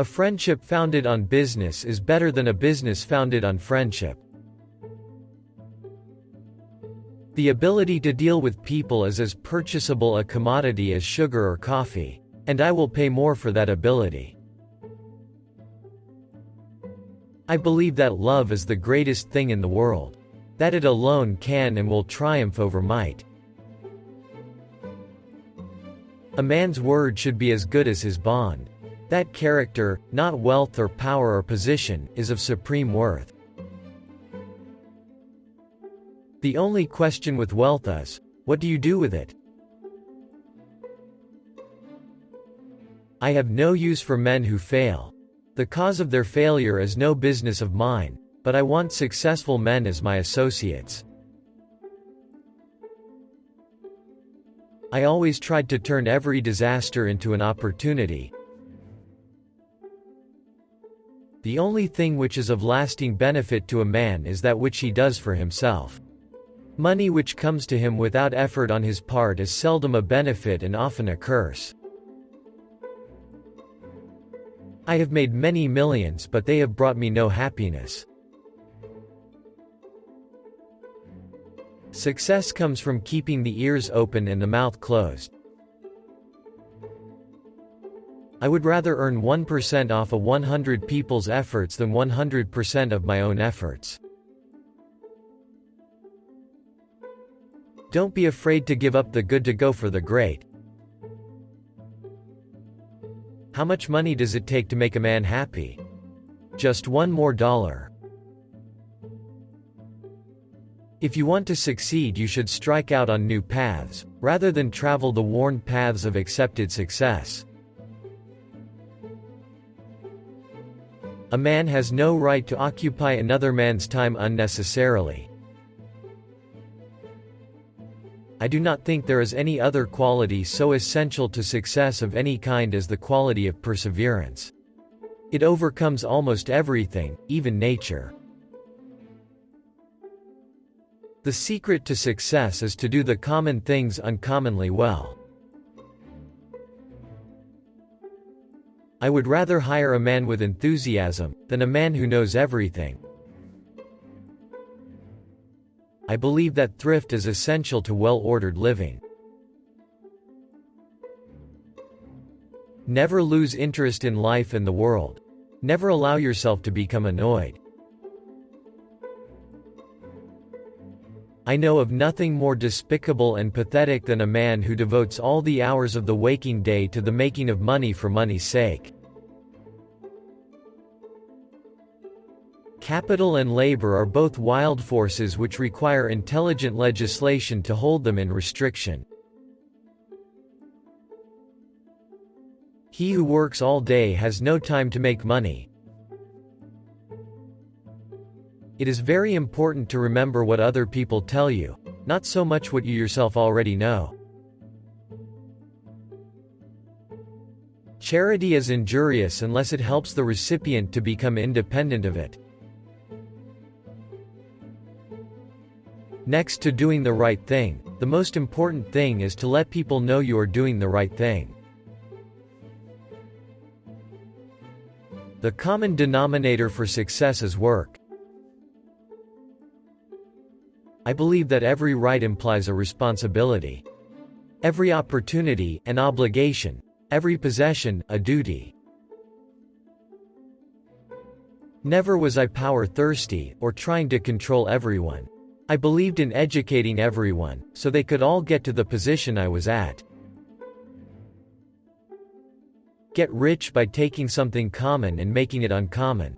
A friendship founded on business is better than a business founded on friendship. The ability to deal with people is as purchasable a commodity as sugar or coffee, and I will pay more for that ability. I believe that love is the greatest thing in the world, that it alone can and will triumph over might. A man's word should be as good as his bond. That character, not wealth or power or position, is of supreme worth. The only question with wealth is, what do you do with it? I have no use for men who fail. The cause of their failure is no business of mine, but I want successful men as my associates. I always tried to turn every disaster into an opportunity. The only thing which is of lasting benefit to a man is that which he does for himself. Money which comes to him without effort on his part is seldom a benefit and often a curse. I have made many millions, but they have brought me no happiness. Success comes from keeping the ears open and the mouth closed. I would rather earn 1% off of 100 people's efforts than 100% of my own efforts. Don't be afraid to give up the good to go for the great. How much money does it take to make a man happy? Just $1 more. If you want to succeed, you should strike out on new paths, rather than travel the worn paths of accepted success. A man has no right to occupy another man's time unnecessarily. I do not think there is any other quality so essential to success of any kind as the quality of perseverance. It overcomes almost everything, even nature. The secret to success is to do the common things uncommonly well. I would rather hire a man with enthusiasm than a man who knows everything. I believe that thrift is essential to well-ordered living. Never lose interest in life and the world. Never allow yourself to become annoyed. I know of nothing more despicable and pathetic than a man who devotes all the hours of the waking day to the making of money for money's sake. Capital and labor are both wild forces which require intelligent legislation to hold them in restriction. He who works all day has no time to make money. It is very important to remember what other people tell you, not so much what you yourself already know. Charity is injurious unless it helps the recipient to become independent of it. Next to doing the right thing, the most important thing is to let people know you are doing the right thing. The common denominator for success is work. I believe that every right implies a responsibility. Every opportunity, an obligation. Every possession, a duty. Never was I power-thirsty, or trying to control everyone. I believed in educating everyone, so they could all get to the position I was at. Get rich by taking something common and making it uncommon.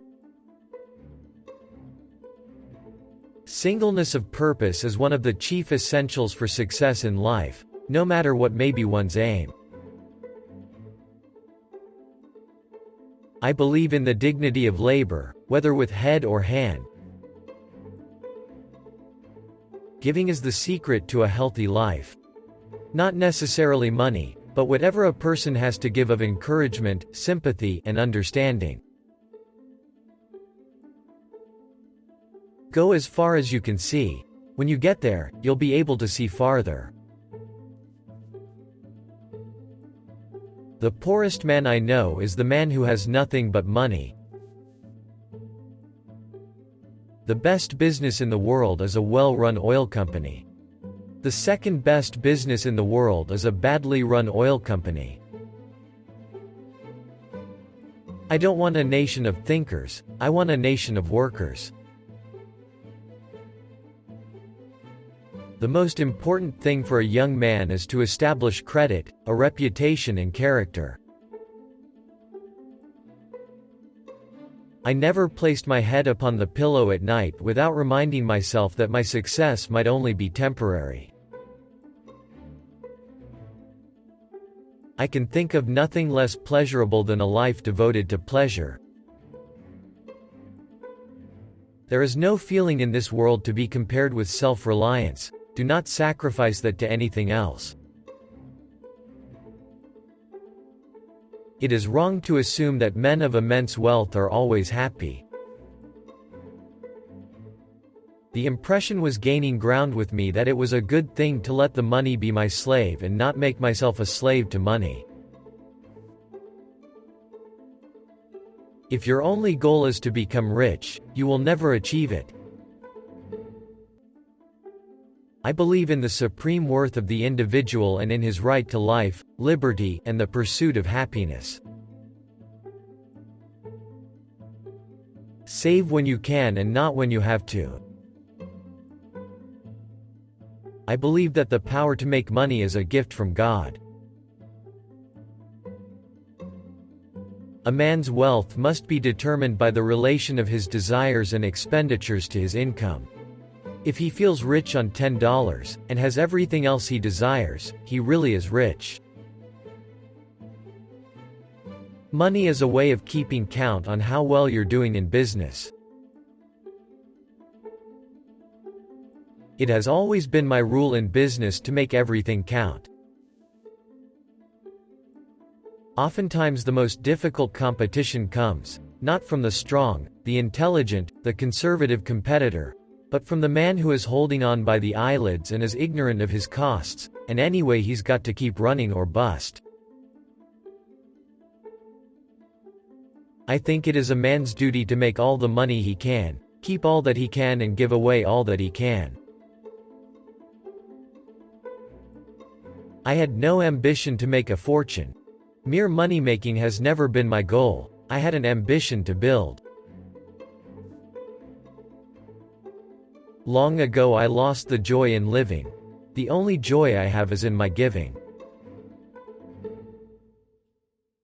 Singleness of purpose is one of the chief essentials for success in life, no matter what may be one's aim. I believe in the dignity of labor, whether with head or hand. Giving is the secret to a healthy life. Not necessarily money, but whatever a person has to give of encouragement, sympathy, and understanding. Go as far as you can see. When you get there, you'll be able to see farther. The poorest man I know is the man who has nothing but money. The best business in the world is a well-run oil company. The second best business in the world is a badly run oil company. I don't want a nation of thinkers, I want a nation of workers. The most important thing for a young man is to establish credit, a reputation and character. I never placed my head upon the pillow at night without reminding myself that my success might only be temporary. I can think of nothing less pleasurable than a life devoted to pleasure. There is no feeling in this world to be compared with self-reliance. Do not sacrifice that to anything else. It is wrong to assume that men of immense wealth are always happy. The impression was gaining ground with me that it was a good thing to let the money be my slave and not make myself a slave to money. If your only goal is to become rich, you will never achieve it. I believe in the supreme worth of the individual and in his right to life, liberty, and the pursuit of happiness. Save when you can and not when you have to. I believe that the power to make money is a gift from God. A man's wealth must be determined by the relation of his desires and expenditures to his income. If he feels rich on $10, and has everything else he desires, he really is rich. Money is a way of keeping count on how well you're doing in business. It has always been my rule in business to make everything count. Oftentimes the most difficult competition comes, not from the strong, the intelligent, the conservative competitor, but from the man who is holding on by the eyelids and is ignorant of his costs, and anyway he's got to keep running or bust. I think it is a man's duty to make all the money he can, keep all that he can and give away all that he can. I had no ambition to make a fortune. Mere money-making has never been my goal. I had an ambition to build. Long ago I lost the joy in living. The only joy I have is in my giving.